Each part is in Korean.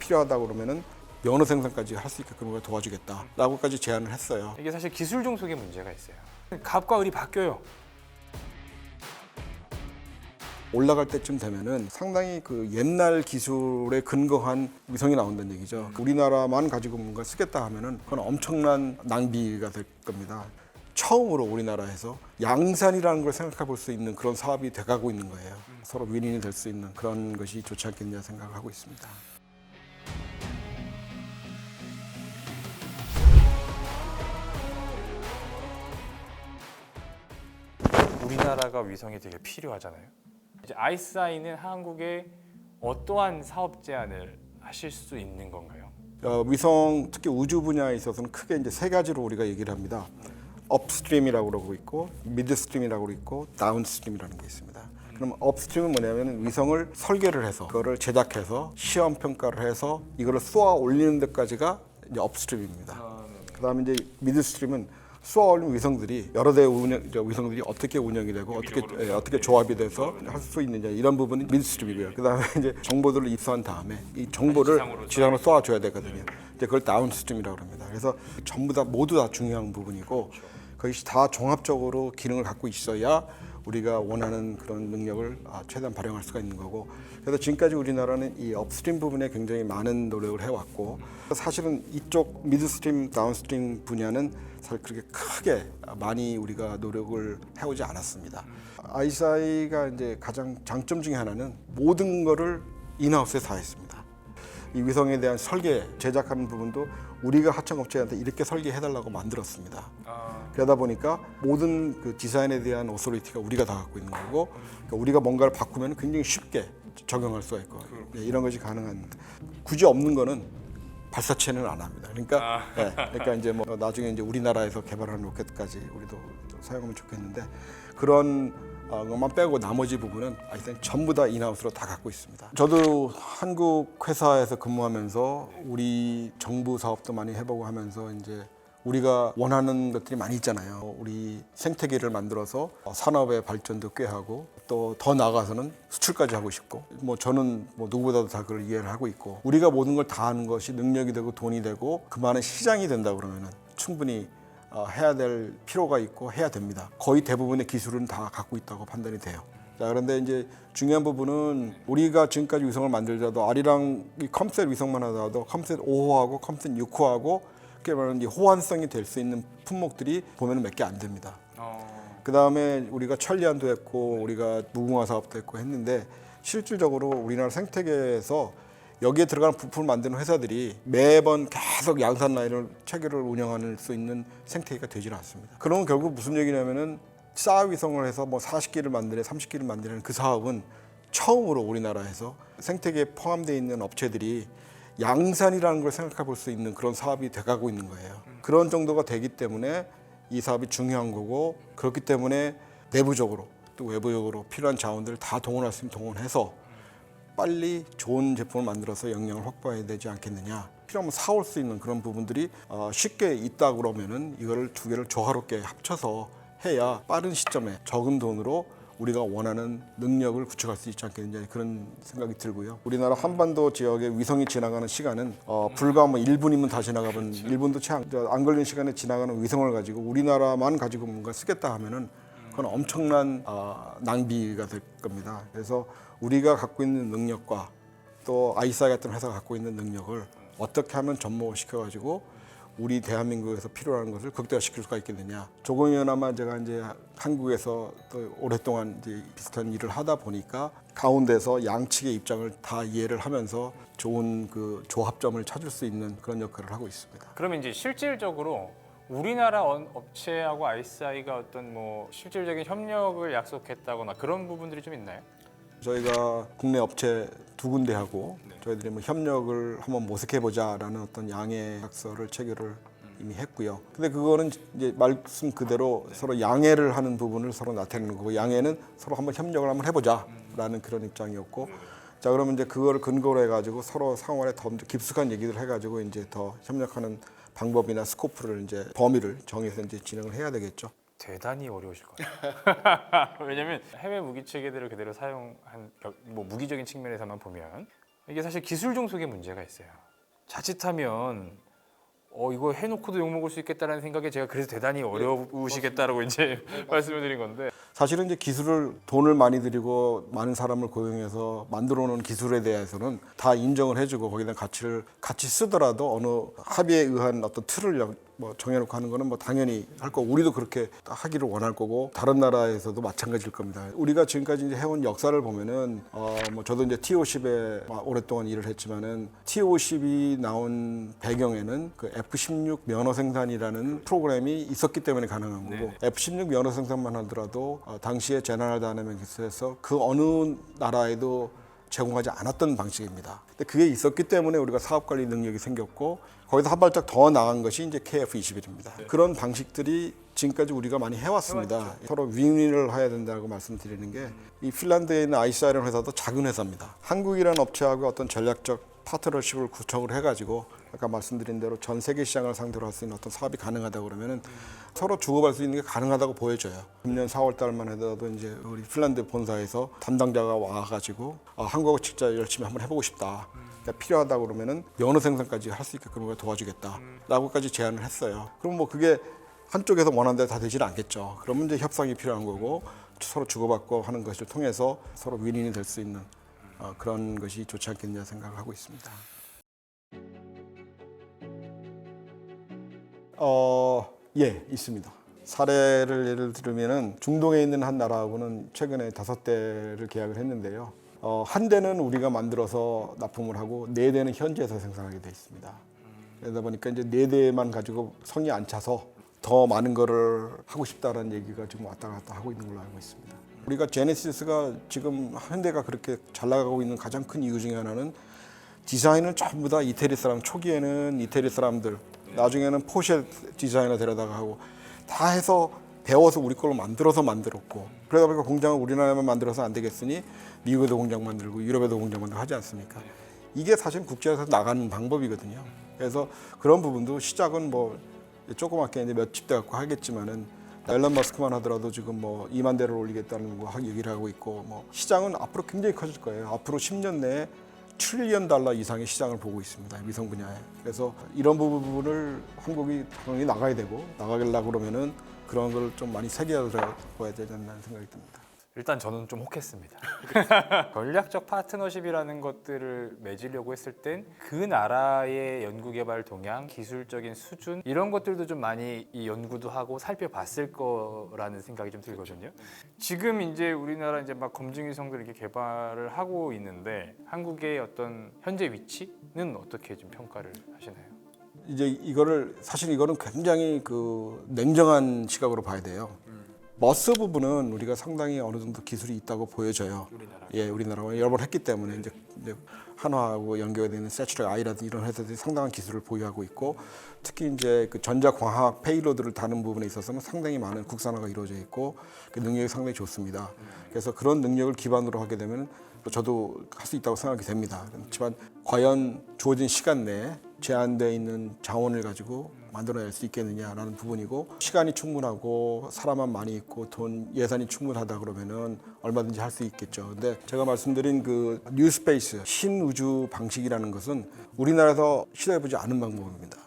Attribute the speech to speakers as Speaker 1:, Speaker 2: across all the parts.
Speaker 1: 필요하다 그러면은 면허 생산까지 할 수 있게끔 도와주겠다라고까지 제안을 했어요.
Speaker 2: 이게 사실 기술 종속에 문제가 있어요. 갑과 을이 바뀌어요.
Speaker 1: 올라갈 때쯤 되면은 상당히 그 옛날 기술에 근거한 위성이 나온다는 얘기죠. 우리나라만 가지고 뭔가 쓰겠다 하면은 그건 엄청난 낭비가 될 겁니다. 처음으로 우리나라에서 양산이라는 걸 생각해 볼 수 있는 그런 사업이 돼가고 있는 거예요. 서로 윈윈이 될 수 있는 그런 것이 좋지 않겠냐 생각을 하고 있습니다.
Speaker 2: 우리나라가 위성이 되게 필요하잖아요. 이제 아이스아이는 한국에 어떠한 사업 제안을 하실 수 있는 건가요?
Speaker 1: 위성 특히 우주 분야에 있어서는 크게 이제 세 가지로 우리가 얘기를 합니다. 업스트림이라고 그러고 있고, 미드스트림이라고 그러고 있고, 다운스트림이라는 게 있습니다. 그럼 업스트림은 뭐냐면 위성을 설계를 해서 그거를 제작해서 시험 평가를 해서 이거를 쏘아 올리는 데까지가 이제 업스트림입니다. 그다음에 이제 미드스트림은 쏘아 올린 위성들이 여러 대의 위성들이 어떻게 운영이 되고 어떻게 조합이 돼서 할 수 있느냐 이런 부분이 미드스트림이고요. 그다음에 이제 정보들을 입수한 다음에 이 정보를 지상으로 쏘아줘야 되거든요. 이제 그걸 다운스트림이라고 합니다. 그래서 전부 다 모두 다 중요한 부분이고 그것이 다 종합적으로 기능을 갖고 있어야 우리가 원하는 그런 능력을 최대한 발휘할 수가 있는 거고. 그래서 지금까지 우리나라는 이 업스트림 부분에 굉장히 많은 노력을 해왔고 사실은 이쪽 미드스트림, 다운스트림 분야는 사실 그렇게 크게 많이 우리가 노력을 해오지 않았습니다. 아이사이가 이제 가장 장점 중에 하나는 모든 거를 인하우스에 다 했습니다. 이 위성에 대한 설계, 제작하는 부분도 우리가 하청업체한테 이렇게 설계해달라고 만들었습니다. 그러다 보니까 모든 그 디자인에 대한 오소리티가 우리가 다 갖고 있는 거고 그러니까 우리가 뭔가를 바꾸면 굉장히 쉽게 적용할 수가 있고 이런 것이 가능한. 굳이 없는 거는 발사체는 안 합니다. 그러니까 그러니까 이제 뭐 나중에 이제 우리나라에서 개발하는 로켓까지 우리도 사용하면 좋겠는데 그런 것만 빼고 나머지 부분은 일단 전부 다 인하우스로 다 갖고 있습니다. 저도 한국 회사에서 근무하면서 우리 정부 사업도 많이 해보고 하면서 이제 우리가 원하는 것들이 많이 있잖아요. 우리 생태계를 만들어서 산업의 발전도 꾀하고 또 더 나아가서는 수출까지 하고 싶고 뭐 저는 뭐 누구보다도 다 그걸 이해를 하고 있고 우리가 모든 걸 다 하는 것이 능력이 되고 돈이 되고 그 많은 시장이 된다 그러면은 충분히 해야 될 필요가 있고 해야 됩니다. 거의 대부분의 기술은 다 갖고 있다고 판단이 돼요. 자, 그런데 이제 중요한 부분은 우리가 지금까지 위성을 만들자도 아리랑 이 컴셋 위성만 하더라도 컴셋 5호하고 컴셋 6호하고 그게 말하는 이 호환성이 될 수 있는 품목들이 보면 몇 개 안 됩니다. 그 다음에 우리가 천리안도 했고 우리가 무궁화 사업도 했고 했는데 실질적으로 우리나라 생태계에서 여기에 들어가는 부품을 만드는 회사들이 매번 계속 양산 라인을 체계를 운영할 수 있는 생태계가 되지는 않습니다. 그러면 결국 무슨 얘기냐면은 싸 위성을 해서 뭐 40기를 만드네 30기를 만드는 그 사업은 처음으로 우리나라에서 생태계에 포함되어 있는 업체들이 양산이라는 걸 생각해 볼 수 있는 그런 사업이 돼가고 있는 거예요. 그런 정도가 되기 때문에 이 사업이 중요한 거고 그렇기 때문에 내부적으로 또 외부적으로 필요한 자원들을 다 동원할 수 있으면 동원해서 빨리 좋은 제품을 만들어서 영향을 확보해야 되지 않겠느냐. 필요하면 사올 수 있는 그런 부분들이 쉽게 있다 그러면은 이거를 두 개를 조화롭게 합쳐서 해야 빠른 시점에 적은 돈으로 우리가 원하는 능력을 구축할 수 있지 않겠느냐 그런 생각이 들고요. 우리나라 한반도 지역에 위성이 지나가는 시간은 불과 뭐 1분이면 다 지나가면 1분도 채 안 걸리는 시간에 지나가는 위성을 가지고 우리나라만 가지고 뭔가 쓰겠다 하면은 그건 엄청난 낭비가 될 겁니다. 그래서 우리가 갖고 있는 능력과 또 아이사이 같은 회사가 갖고 있는 능력을 어떻게 하면 접목을 시켜가지고 우리 대한민국에서 필요한 것을 극대화시킬 수가 있겠느냐. 조금이나마 제가 이제 한국에서 또 오랫동안 이제 비슷한 일을 하다 보니까 가운데서 양측의 입장을 다 이해를 하면서 좋은 그 조합점을 찾을 수 있는 그런 역할을 하고 있습니다.
Speaker 2: 그러면 이제 실질적으로 우리나라 업체하고 아이스아이가 어떤 뭐 실질적인 협력을 약속했다거나 그런 부분들이 좀 있나요?
Speaker 1: 저희가 국내 업체 두 군데하고 저희들이 뭐 협력을 한번 모색해보자라는 어떤 양해약서를 체결을 이미 했고요. 근데 그거는 이제 말씀 그대로 서로 양해를 하는 부분을 서로 나타내는 거고 양해는 서로 한번 협력을 한번 해보자라는 그런 입장이었고 자 그러면 이제 그거를 근거로 해가지고 서로 상호간에 더 깊숙한 얘기를 해가지고 이제 더 협력하는 방법이나 스코프를 이제 범위를 정해서 이제 진행을 해야 되겠죠.
Speaker 2: 대단히 어려우실 것 같아요. 왜냐하면 해외 무기 체계들을 그대로 사용한 뭐 무기적인 측면에서만 보면 이게 사실 기술 종속의 문제가 있어요. 자칫하면 이거 해놓고도 욕먹을 수 있겠다라는 생각에 제가 그래서 대단히 어려우시겠다라고 이제 말씀을 드린 건데
Speaker 1: 사실은 이제 기술을 돈을 많이 들이고 많은 사람을 고용해서 만들어 놓은 기술에 대해서는 다 인정을 해주고 거기다 가치를 같이 쓰더라도 어느 합의에 의한 어떤 틀을 뭐 정해놓고 하는 거는 뭐 당연히 할 거고 우리도 그렇게 하기를 원할 거고 다른 나라에서도 마찬가지일 겁니다. 우리가 지금까지 이제 해온 역사를 보면은 뭐 저도 이제 T-50에 오랫동안 일을 했지만은 T-50이 나온 배경에는 그 F-16 면허 생산이라는 프로그램이 있었기 때문에 가능한 거고 F-16 면허 생산만 하더라도 당시에 제너럴 다이내믹스에서 그 어느 나라에도 제공하지 않았던 방식입니다. 근데 그게 있었기 때문에 우리가 사업 관리 능력이 생겼고 거기서 한 발짝 더 나간 것이 이제 KF-21입니다. 그런 방식들이 지금까지 우리가 많이 해왔습니다. 서로 윈윈을 해야 된다고 말씀드리는 게 이 핀란드에 있는 아이사이라는 회사도 작은 회사입니다. 한국이라는 업체하고 어떤 전략적 파트너십을 구축을 해가지고 아까 말씀드린 대로 전 세계 시장을 상대로 할 수 있는 어떤 사업이 가능하다고 그러면은 서로 주고받을 수 있는 게 가능하다고 보여져요. 금년 4월 달만 해도 이제 우리 핀란드 본사에서 담당자가 와가지고 한국하고 진짜 열심히 한번 해보고 싶다. 그러니까 필요하다 그러면은 면허 생산까지 할 수 있게끔 우리가 도와주겠다라고까지 제안을 했어요. 그럼 뭐 그게 한쪽에서 원하는 대로 다 되지는 않겠죠. 그러면 이제 협상이 필요한 거고 서로 주고받고 하는 것을 통해서 서로 윈윈이 될 수 있는 그런 것이 좋지 않겠냐 생각을 하고 있습니다. 예, 있습니다. 사례를 예를 들면은 중동에 있는 한 나라하고는 최근에 5대를 계약을 했는데요. 한 대는 우리가 만들어서 납품을 하고 4대는 현지에서 생산하게 돼 있습니다. 그러다 보니까 이제 4대만 가지고 성이 안 차서 더 많은 거를 하고 싶다라는 얘기가 지금 왔다 갔다 하고 있는 걸로 알고 있습니다. 우리가 제네시스가 지금 현대가 그렇게 잘 나가고 있는 가장 큰 이유 중에 하나는 디자인은 전부 다 이태리 사람, 초기에는 이태리 사람들, 나중에는 포쉐 디자이너 데려다가 하고 다 해서 배워서 우리 걸로 만들었고 그러다 보니까 공장을 우리나라에만 만들어서 안 되겠으니 미국에도 공장 만들고 유럽에도 공장 만들고 하지 않습니까? 이게 사실 국제에서 나가는 방법이거든요. 그래서 그런 부분도 시작은 뭐 조그맣게 이제 몇십 대 갖고 하겠지만은 앨런 머스크만 하더라도 지금 뭐 2만 대를 올리겠다는 거 얘기를 하고 있고 뭐 시장은 앞으로 굉장히 커질 거예요. 앞으로 10년 내에 $1 트릴리언 이상의 시장을 보고 있습니다. 위성 분야에. 그래서 이런 부분을 한국이 당연히 나가야 되고 나가려고 그러면은 그런 걸 좀 많이 새겨봐야 되지 않나 생각이 듭니다.
Speaker 2: 일단 저는 좀 혹했습니다. 전략적 파트너십이라는 것들을 맺으려고 했을 땐 그 나라의 연구개발 동향, 기술적인 수준 이런 것들도 좀 많이 이 연구도 하고 살펴봤을 거라는 생각이 좀 들거든요. 지금 이제 우리나라 이제 막 검증위성들 이렇게 개발을 하고 있는데 한국의 어떤 현재 위치는 어떻게 좀 평가를 하시나요?
Speaker 1: 이제 이거를 사실 이거는 굉장히 그 냉정한 시각으로 봐야 돼요. 머스 부분은 우리가 상당히 어느 정도 기술이 있다고 보여져요. 예, 우리나라가 여러 번 했기 때문에 이제 한화하고 연결되는 세츄렉 아이라든지 이런 회사들이 상당한 기술을 보유하고 있고 특히 이제 그 전자광학 페이로드를 다는 부분에 있어서는 상당히 많은 국산화가 이루어져 있고 그 능력이 상당히 좋습니다. 그래서 그런 능력을 기반으로 하게 되면 저도 할 수 있다고 생각이 됩니다. 그렇지만 과연 주어진 시간 내에 제한되어 있는 자원을 가지고 만들어낼 수 있겠느냐라는 부분이고 시간이 충분하고 사람만 많이 있고 돈 예산이 충분하다 그러면은 얼마든지 할 수 있겠죠. 근데 제가 말씀드린 그 뉴스페이스 신우주 방식이라는 것은 우리나라에서 시도해보지 않은 방법입니다.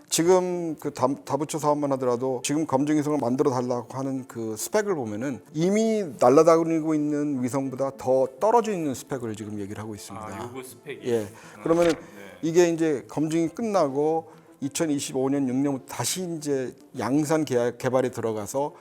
Speaker 1: 지금 그 다부처 사업만 하더라도 지금 검증위성을 만들어 달라고 하는 그 스펙을 보면은 이미 날아다니고 있는 위성보다 더 떨어져 있는 스펙을 지금 얘기를 하고 있습니다.
Speaker 2: 요거 스펙이.
Speaker 1: 예. 그러면은 이게 이제 검증이 끝나고 2025년 6년부터 다시 이제 양산 개발에 들어가서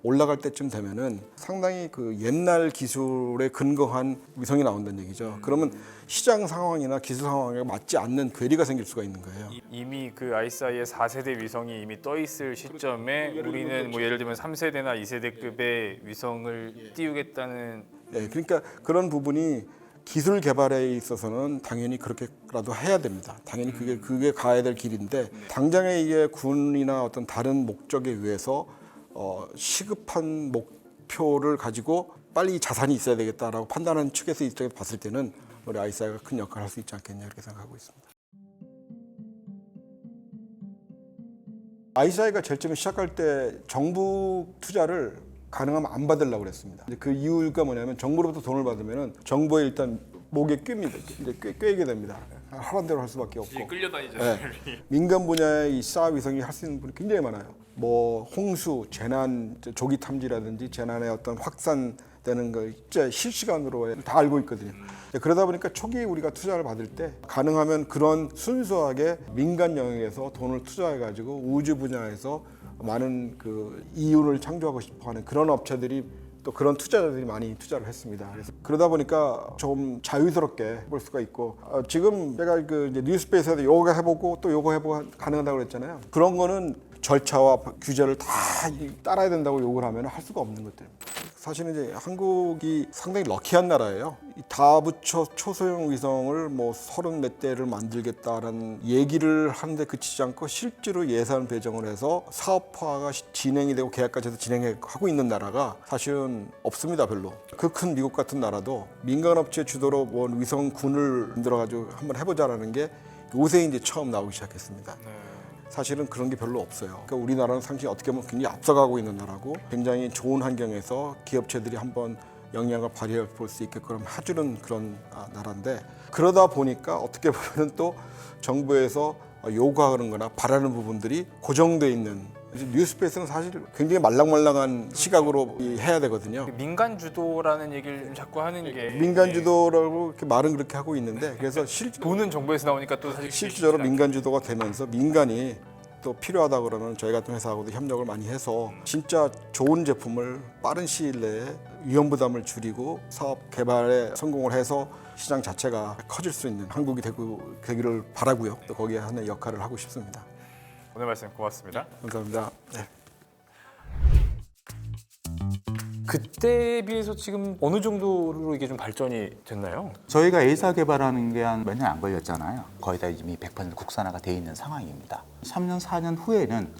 Speaker 1: 올라갈 때쯤 되면은 상당히 그 옛날 기술에 근거한 위성이 나온다는 얘기죠. 그러면 시장 상황이나 기술 상황에 맞지 않는 괴리가 생길 수가 있는 거예요.
Speaker 2: 이미 그 아이사이의 4세대 위성이 이미 떠 있을 시점에 우리는 뭐 예를 들면 3세대나 2세대급의 위성을 띄우겠다는
Speaker 1: 예, 그러니까 그런 부분이 기술 개발에 있어서는 당연히 그렇게라도 해야 됩니다. 당연히 그게 가야 될 길인데 당장에 이게 군이나 어떤 다른 목적에 의해서 시급한 목표를 가지고 빨리 자산이 있어야 되겠다라고 판단하는 측에서 입장에서 봤을 때는 우리 아이사이가 큰 역할을 할 수 있지 않겠냐 이렇게 생각하고 있습니다. 아이사이가 제일 처음에 시작할 때 정부 투자를 가능하면 안 받으려고 그랬습니다. 그 이유가 뭐냐면 정부로부터 돈을 받으면 정부에 일단 목에 꿰입니다. 이제 꿰게 됩니다. 하란 대로 할 수밖에 없고.
Speaker 2: 끌려다니잖아요.
Speaker 1: 민간 분야의 이 사업 위성이 할 수 있는 분이 굉장히 많아요. 뭐 홍수, 재난, 조기 탐지라든지 재난의 어떤 확산되는 거 진짜 실시간으로 다 알고 있거든요. 그러다 보니까 초기 우리가 투자를 받을 때 가능하면 그런 순수하게 민간 영역에서 돈을 투자해 가지고 우주 분야에서 많은 그 이윤을 창조하고 싶어하는 그런 업체들이 또 그런 투자자들이 많이 투자를 했습니다. 그래서 그러다 보니까 좀 자유스럽게 볼 수가 있고 지금 제가 그 이제 뉴스페이스에서 요거 해보고 또 요거 해보고 가능하다고 그랬잖아요. 그런 거는 절차와 규제를 다 따라야 된다고 요구를 하면 할 수가 없는 것들입니다. 사실은 이제 한국이 상당히 럭키한 나라예요. 이 다부처 초소형 위성을 뭐 30몇 대를 만들겠다라는 얘기를 하는데 그치지 않고 실제로 예산 배정을 해서 사업화가 진행이 되고 계약까지 해서 진행하고 있는 나라가 사실은 없습니다, 별로. 그 큰 미국 같은 나라도 민간업체 주도로 뭐 위성군을 만들어가지고 한번 해보자라는 게 요새 이제 처음 나오기 시작했습니다. 사실은 그런 게 별로 없어요. 그러니까 우리나라는 상당히 어떻게 보면 굉장히 앞서가고 있는 나라고 굉장히 좋은 환경에서 기업체들이 한번 영향을 발휘해 볼 수 있게끔 해주는 그런 나라인데 그러다 보니까 어떻게 보면 또 정부에서 요구하는 거나 바라는 부분들이 고정돼 있는 뉴스페이스는 사실 굉장히 말랑말랑한 시각으로 해야 되거든요.
Speaker 2: 민간 주도라는 얘기를 자꾸 하는 게
Speaker 1: 민간 주도라고 이렇게 말은 그렇게 하고 있는데 그래서
Speaker 2: 돈은 정부에서 나오니까 또 사실
Speaker 1: 실질적으로 민간 주도가 되면서 민간이 또 필요하다 그러면 저희 같은 회사하고도 협력을 많이 해서 진짜 좋은 제품을 빠른 시일 내에 위험 부담을 줄이고 사업 개발에 성공을 해서 시장 자체가 커질 수 있는 한국이 되기를 바라고요. 또 거기에 하는 역할을 하고 싶습니다.
Speaker 2: 오늘 말씀 고맙습니다.
Speaker 1: 감사합니다. 네.
Speaker 2: 그때에 비해서 지금 어느 정도로 이게 좀 발전이 됐나요?
Speaker 3: 저희가 A사 개발하는 게 한 몇 년 안 걸렸잖아요. 거의 다 이미 100% 국산화가 돼 있는 상황입니다. 3년, 4년 후에는